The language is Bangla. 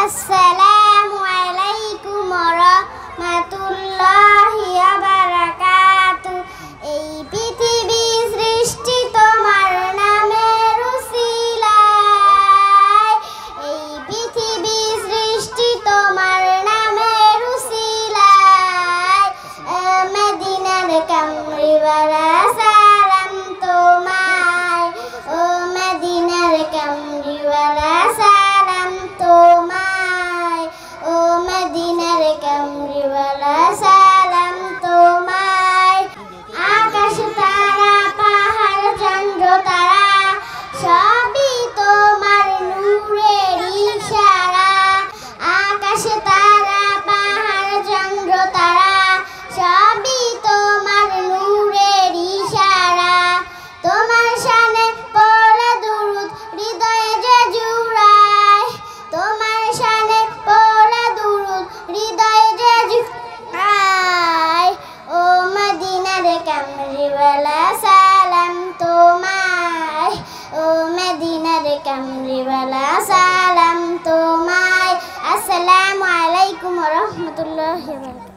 আসসালামু আলাইকুম ওয়া রাহমাতুল্লাহি ওয়া বারাকাতুহু। এই পৃথিবী সৃষ্টি তোমার নামের উসিলায়, এই পৃথিবী সৃষ্টি তোমার নামের উসিলায়। মদিনার কামলিওয়ালা সালাম তোমায়, ও মদিনার কামলিওয়ালা সালাম তোমায়, ও মদিনার কামলিওয়ালা সালাম তোমায়। আকাশ তারা পাহাড় চন্দ্র তারা সবই তোমার নূরের ইশারা। আকাশ তারা পাহাড় চন্দ্র তারা সবই তোমার নূরের ইশারা। তোমার শানে পড়ে দুরূদ হৃদয়ে যে জুড়ায়, তোমার শানে পড়ে দুরূদ হৃদয়ে যে জুড়ায়। ও মদিনার কামলিওয়ালা সালাম তোমায়, ও মদিনার কামলিওয়ালা সালাম তোমায়। আসসালামু আলাইকুম ওয়া রাহমাতুল্লাহি ওয়া বারাকাতুহু।